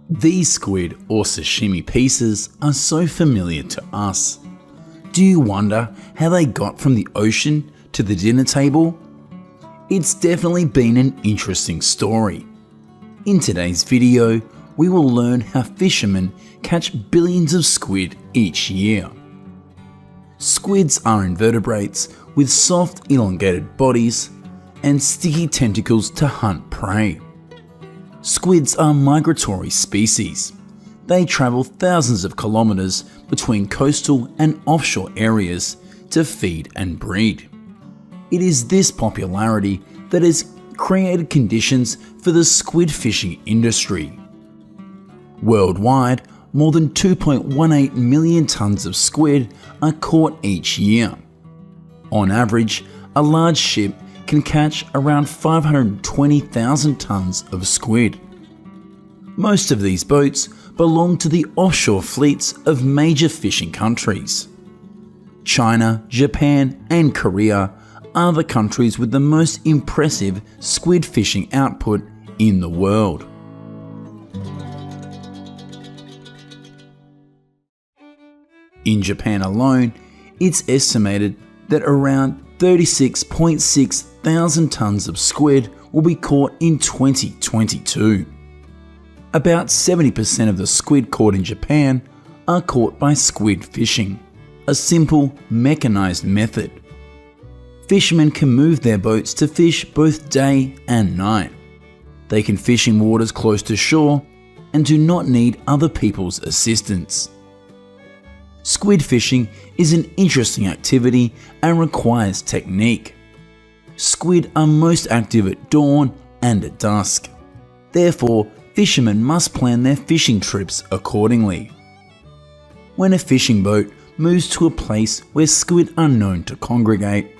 These squid or sashimi pieces are so familiar to us. Do you wonder how they got from the ocean to the dinner table? It's definitely been an interesting story. In today's video, we will learn how fishermen catch billions of squid each year. Squids are invertebrates with soft, elongated bodies and sticky tentacles to hunt prey. Squids are migratory species. They travel thousands of kilometers between coastal and offshore areas to feed and breed. It is this popularity that has created conditions for the squid fishing industry. Worldwide, more than 2.18 million tons of squid are caught each year. On average, a large ship can catch around 520,000 tons of squid. Most of these boats belong to the offshore fleets of major fishing countries. China, Japan, and Korea are the countries with the most impressive squid fishing output in the world. In Japan alone, it's estimated that around 36.6 thousand tons of squid will be caught in 2022. About 70% of the squid caught in Japan are caught by squid fishing, a simple, mechanized method. Fishermen can move their boats to fish both day and night. They can fish in waters close to shore and do not need other people's assistance. Squid fishing is an interesting activity and requires technique. Squid are most active at dawn and at dusk. Therefore, fishermen must plan their fishing trips accordingly. When a fishing boat moves to a place where squid are known to congregate,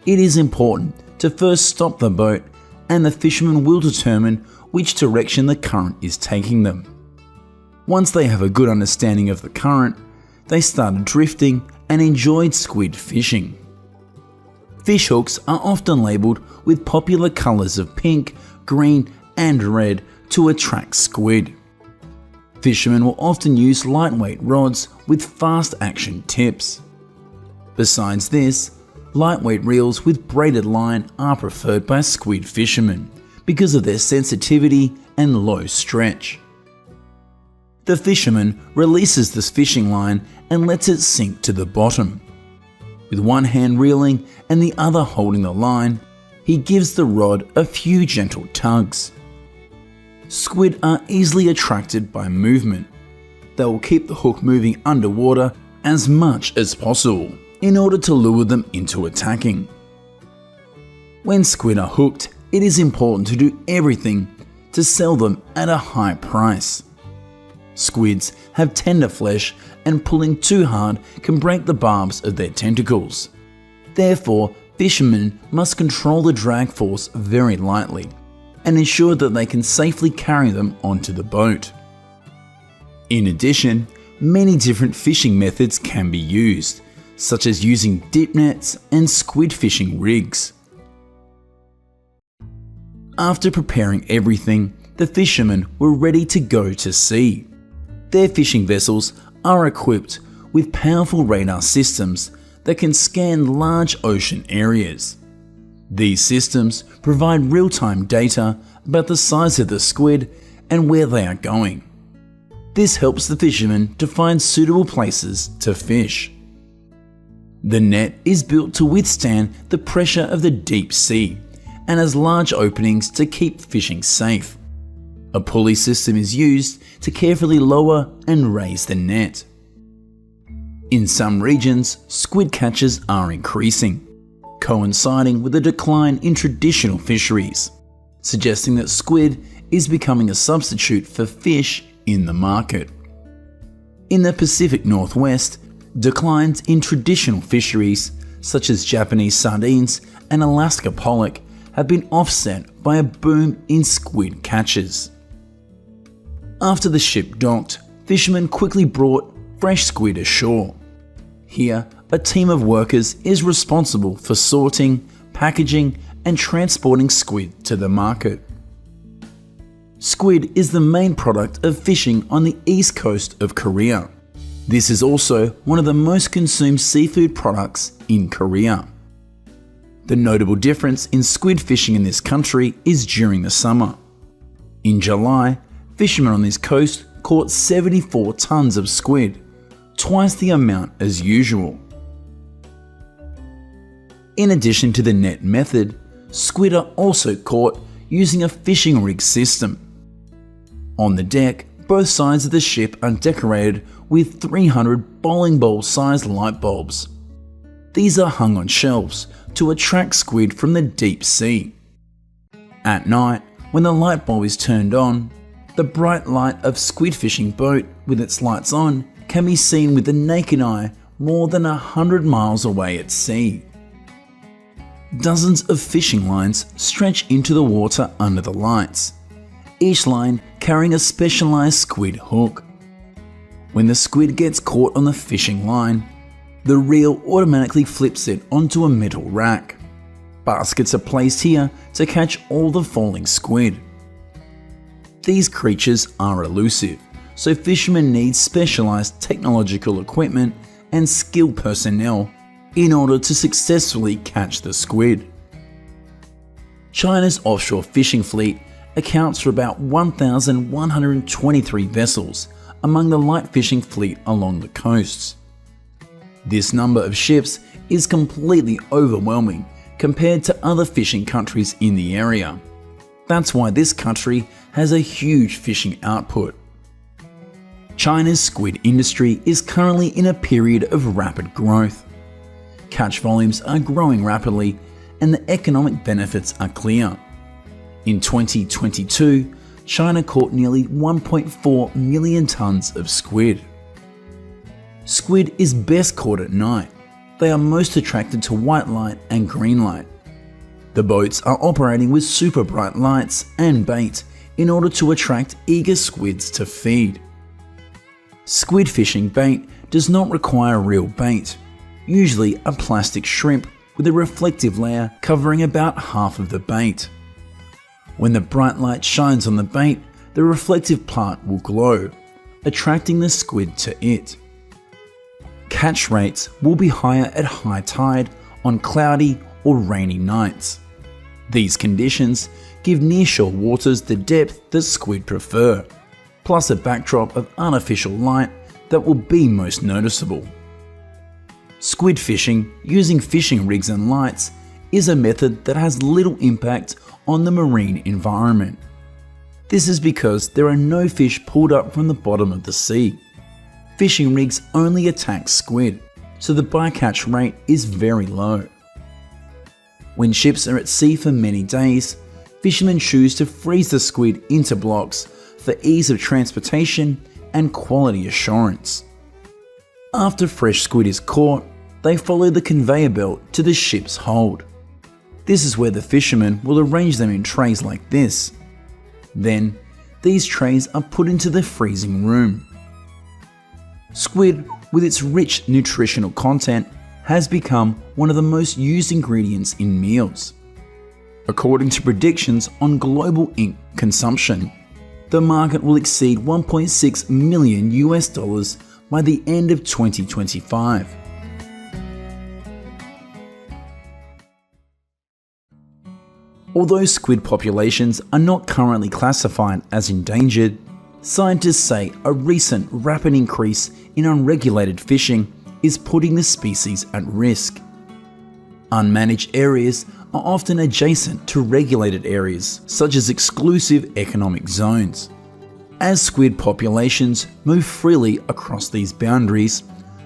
it is important to first stop the boat, and the fishermen will determine which direction the current is taking them. Once they have a good understanding of the current, they started drifting and enjoyed squid fishing. Fish hooks are often labelled with popular colours of pink, green, and red to attract squid. Fishermen will often use lightweight rods with fast action tips. Besides this, lightweight reels with braided line are preferred by squid fishermen because of their sensitivity and low stretch. The fisherman releases this fishing line and lets it sink to the bottom. With one hand reeling and the other holding the line, he gives the rod a few gentle tugs. Squid are easily attracted by movement. They will keep the hook moving underwater as much as possible in order to lure them into attacking. When squid are hooked, it is important to do everything to sell them at a high price. Squids have tender flesh, and pulling too hard can break the barbs of their tentacles. Therefore, fishermen must control the drag force very lightly and ensure that they can safely carry them onto the boat. In addition, many different fishing methods can be used, such as using dip nets and squid fishing rigs. After preparing everything, the fishermen were ready to go to sea. Their fishing vessels are equipped with powerful radar systems that can scan large ocean areas. These systems provide real-time data about the size of the squid and where they are going. This helps the fishermen to find suitable places to fish. The net is built to withstand the pressure of the deep sea and has large openings to keep fishing safe. A pulley system is used to carefully lower and raise the net. In some regions, squid catches are increasing, coinciding with a decline in traditional fisheries, suggesting that squid is becoming a substitute for fish in the market. In the Pacific Northwest, declines in traditional fisheries such as Japanese sardines and Alaska pollock have been offset by a boom in squid catches. After the ship docked, fishermen quickly brought fresh squid ashore. Here, a team of workers is responsible for sorting, packaging, and transporting squid to the market. Squid is the main product of fishing on the east coast of Korea. This is also one of the most consumed seafood products in Korea. The notable difference in squid fishing in this country is during the summer. In July, fishermen on this coast caught 74 tons of squid, twice the amount as usual. In addition to the net method, squid are also caught using a fishing rig system. On the deck, both sides of the ship are decorated with 300 bowling ball sized light bulbs. These are hung on shelves to attract squid from the deep sea. At night, when the light bulb is turned on, the bright light of squid fishing boat with its lights on can be seen with the naked eye more than 100 miles away at sea. Dozens of fishing lines stretch into the water under the lights, each line carrying a specialized squid hook. When the squid gets caught on the fishing line, the reel automatically flips it onto a metal rack. Baskets are placed here to catch all the falling squid. These creatures are elusive, so fishermen need specialized technological equipment and skilled personnel in order to successfully catch the squid. China's offshore fishing fleet accounts for about 1,123 vessels among the light fishing fleet along the coasts. This number of ships is completely overwhelming compared to other fishing countries in the area. That's why this country has a huge fishing output. China's squid industry is currently in a period of rapid growth. Catch volumes are growing rapidly and the economic benefits are clear. In 2022, China caught nearly 1.4 million tons of squid. Squid is best caught at night. They are most attracted to white light and green light. The boats are operating with super bright lights and bait in order to attract eager squids to feed. Squid fishing bait does not require real bait, usually a plastic shrimp with a reflective layer covering about half of the bait. When the bright light shines on the bait, the reflective part will glow, attracting the squid to it. Catch rates will be higher at high tide on cloudy or rainy nights. These conditions give nearshore waters the depth that squid prefer, plus a backdrop of artificial light that will be most noticeable. Squid fishing using fishing rigs and lights is a method that has little impact on the marine environment. This is because there are no fish pulled up from the bottom of the sea. Fishing rigs only attack squid, so the bycatch rate is very low. When ships are at sea for many days, fishermen choose to freeze the squid into blocks for ease of transportation and quality assurance. After fresh squid is caught, they follow the conveyor belt to the ship's hold. This is where the fishermen will arrange them in trays like this. Then, these trays are put into the freezing room. Squid, with its rich nutritional content, has become one of the most used ingredients in meals. According to predictions on global ink consumption, the market will exceed $1.6 million by the end of 2025. Although squid populations are not currently classified as endangered, scientists say a recent rapid increase in unregulated fishing is putting the species at risk. Unmanaged areas are often adjacent to regulated areas, such as exclusive economic zones. As squid populations move freely across these boundaries,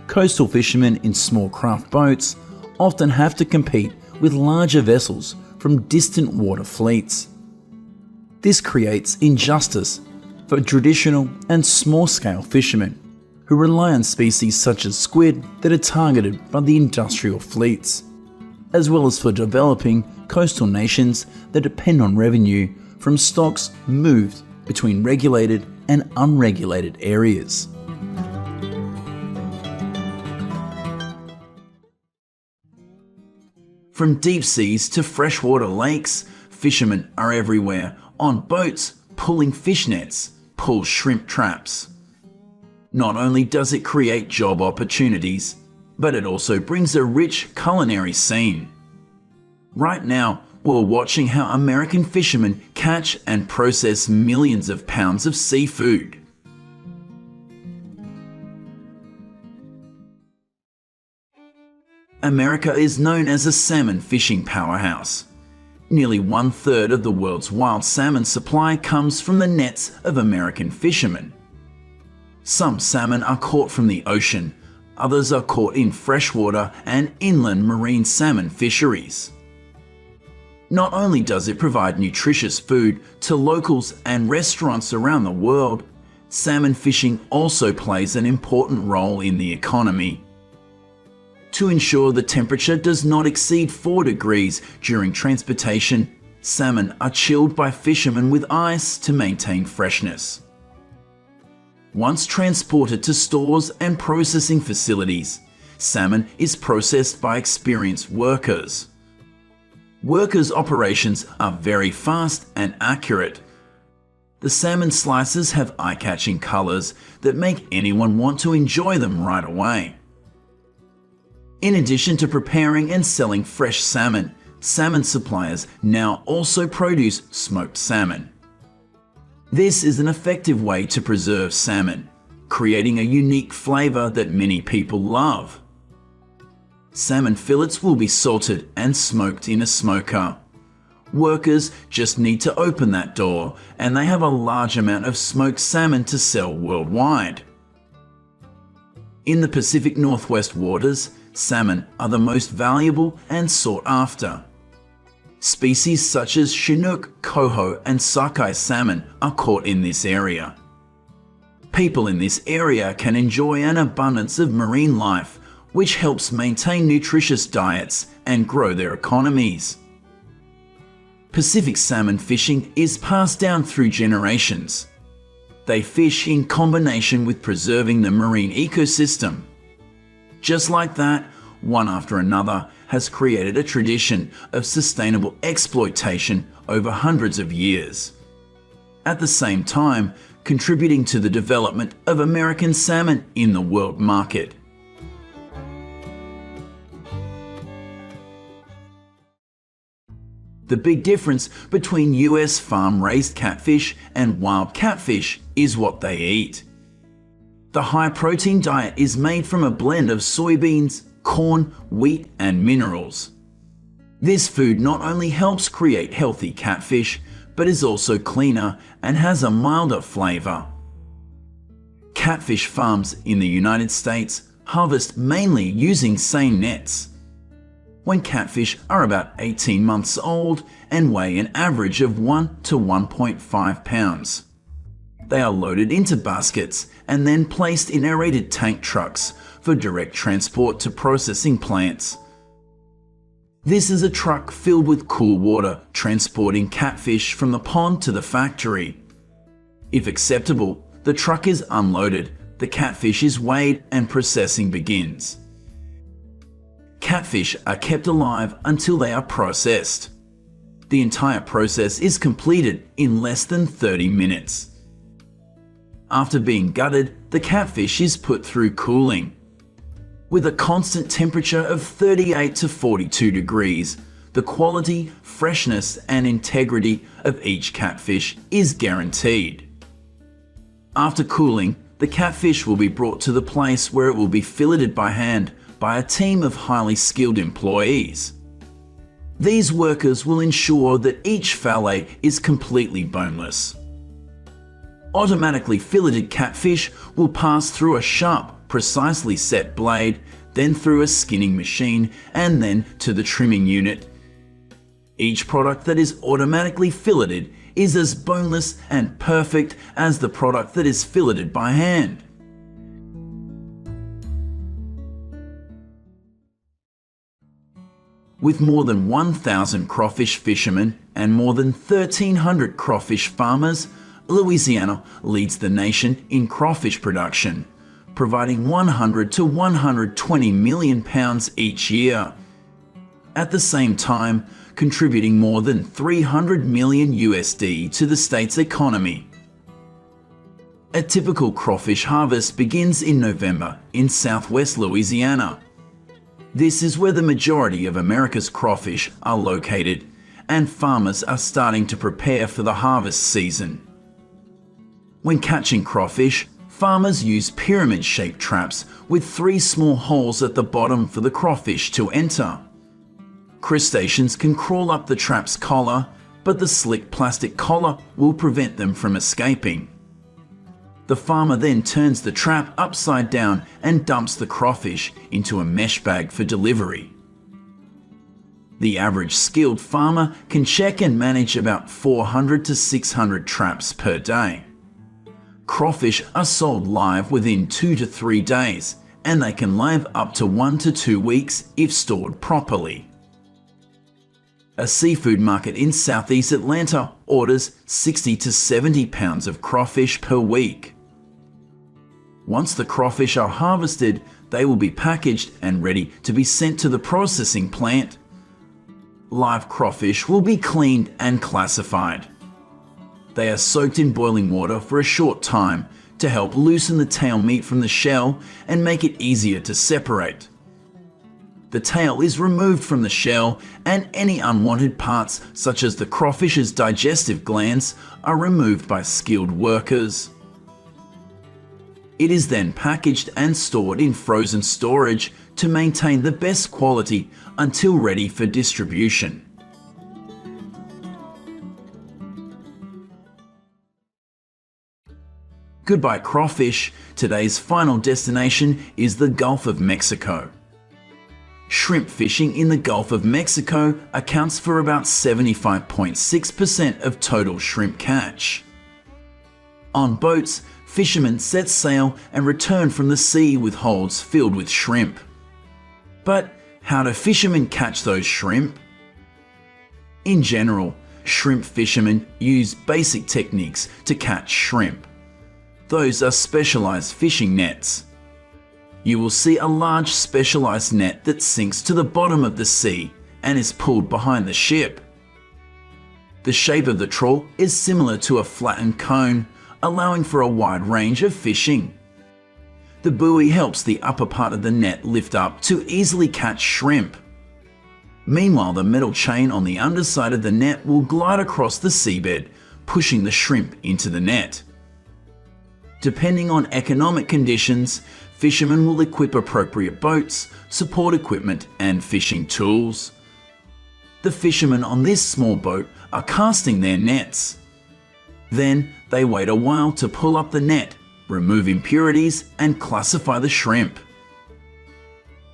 coastal fishermen in small craft boats often have to compete with larger vessels from distant water fleets. This creates injustice for traditional and small-scale fishermen who rely on species such as squid that are targeted by the industrial fleets, as well as for developing coastal nations that depend on revenue from stocks moved between regulated and unregulated areas. From deep seas to freshwater lakes, fishermen are everywhere, on boats, pulling fish nets, pulls shrimp traps. Not only does it create job opportunities, but it also brings a rich culinary scene. Right now, we're watching how American fishermen catch and process millions of pounds of seafood. America is known as a salmon fishing powerhouse. Nearly 1/3 of the world's wild salmon supply comes from the nets of American fishermen. Some salmon are caught from the ocean, others are caught in freshwater and inland marine salmon fisheries. Not only does it provide nutritious food to locals and restaurants around the world, salmon fishing also plays an important role in the economy. To ensure the temperature does not exceed 4 degrees during transportation, salmon are chilled by fishermen with ice to maintain freshness. Once transported to stores and processing facilities, salmon is processed by experienced workers. Workers' operations are very fast and accurate. The salmon slices have eye-catching colors that make anyone want to enjoy them right away. In addition to preparing and selling fresh salmon, salmon suppliers now also produce smoked salmon. This is an effective way to preserve salmon, creating a unique flavor that many people love. Salmon fillets will be salted and smoked in a smoker. Workers just need to open that door and they have a large amount of smoked salmon to sell worldwide. In the Pacific Northwest waters, salmon are the most valuable and sought after. Species such as Chinook, coho, and sockeye salmon are caught in this area. People in this area can enjoy an abundance of marine life, which helps maintain nutritious diets and grow their economies. Pacific salmon fishing is passed down through generations. They fish in combination with preserving the marine ecosystem. Just like that, one after another has created a tradition of sustainable exploitation over hundreds of years. At the same time, contributing to the development of American salmon in the world market. The big difference between US farm-raised catfish and wild catfish is what they eat. The high-protein diet is made from a blend of soybeans, corn, wheat, and minerals. This food not only helps create healthy catfish, but is also cleaner and has a milder flavor. Catfish farms in the United States harvest mainly using seine nets. When catfish are about 18 months old and weigh an average of 1 to 1.5 pounds. They are loaded into baskets and then placed in aerated tank trucks for direct transport to processing plants. This is a truck filled with cool water transporting catfish from the pond to the factory. If acceptable, the truck is unloaded, the catfish is weighed and processing begins. Catfish are kept alive until they are processed. The entire process is completed in less than 30 minutes. After being gutted, the catfish is put through cooling. With a constant temperature of 38 to 42 degrees, the quality, freshness, and integrity of each catfish is guaranteed. After cooling, the catfish will be brought to the place where it will be filleted by hand by a team of highly skilled employees. These workers will ensure that each fillet is completely boneless. Automatically filleted catfish will pass through a sharp, precisely set blade, then through a skinning machine, and then to the trimming unit. Each product that is automatically filleted is as boneless and perfect as the product that is filleted by hand. With more than 1,000 crawfish fishermen and more than 1,300 crawfish farmers, Louisiana leads the nation in crawfish production, providing 100 to 120 million pounds each year. At the same time, contributing more than 300 million USD to the state's economy. A typical crawfish harvest begins in November in southwest Louisiana. This is where the majority of America's crawfish are located, and farmers are starting to prepare for the harvest season. When catching crawfish, farmers use pyramid-shaped traps with 3 small holes at the bottom for the crawfish to enter. Crustaceans can crawl up the trap's collar, but the slick plastic collar will prevent them from escaping. The farmer then turns the trap upside down and dumps the crawfish into a mesh bag for delivery. The average skilled farmer can check and manage about 400 to 600 traps per day. Crawfish are sold live within 2 to 3 days, and they can live up to 1 to 2 weeks if stored properly. A seafood market in southeast Atlanta orders 60 to 70 pounds of crawfish per week. Once the crawfish are harvested, they will be packaged and ready to be sent to the processing plant. Live crawfish will be cleaned and classified. They are soaked in boiling water for a short time to help loosen the tail meat from the shell and make it easier to separate. The tail is removed from the shell, and any unwanted parts, such as the crawfish's digestive glands, are removed by skilled workers. It is then packaged and stored in frozen storage to maintain the best quality until ready for distribution. Goodbye crawfish. Today's final destination is the Gulf of Mexico. Shrimp fishing in the Gulf of Mexico accounts for about 75.6% of total shrimp catch. On boats, fishermen set sail and return from the sea with holds filled with shrimp. But how do fishermen catch those shrimp? In general, shrimp fishermen use basic techniques to catch shrimp. Those are specialized fishing nets. You will see a large specialized net that sinks to the bottom of the sea and is pulled behind the ship. The shape of the trawl is similar to a flattened cone, allowing for a wide range of fishing. The buoy helps the upper part of the net lift up to easily catch shrimp. Meanwhile, the metal chain on the underside of the net will glide across the seabed, pushing the shrimp into the net. Depending on economic conditions, fishermen will equip appropriate boats, support equipment, and fishing tools. The fishermen on this small boat are casting their nets. Then they wait a while to pull up the net, remove impurities, and classify the shrimp.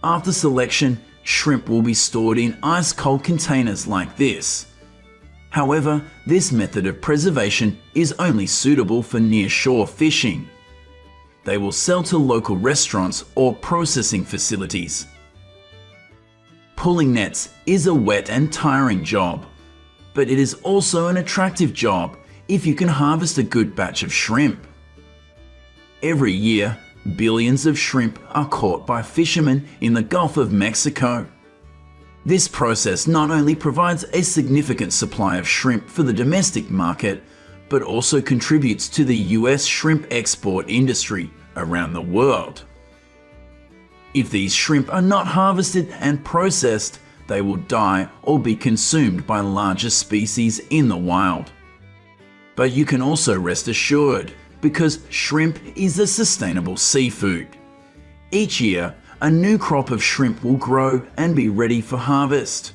After selection, shrimp will be stored in ice-cold containers like this. However, this method of preservation is only suitable for near-shore fishing. They will sell to local restaurants or processing facilities. Pulling nets is a wet and tiring job, but it is also an attractive job if you can harvest a good batch of shrimp. Every year, billions of shrimp are caught by fishermen in the Gulf of Mexico. This process not only provides a significant supply of shrimp for the domestic market, but also contributes to the US shrimp export industry around the world. If these shrimp are not harvested and processed, they will die or be consumed by larger species in the wild. But you can also rest assured, because shrimp is a sustainable seafood. Each year, a new crop of shrimp will grow and be ready for harvest.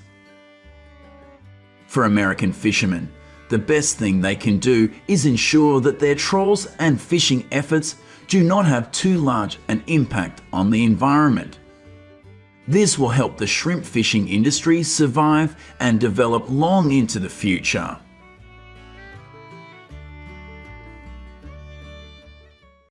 For American fishermen, the best thing they can do is ensure that their trawls and fishing efforts do not have too large an impact on the environment. This will help the shrimp fishing industry survive and develop long into the future.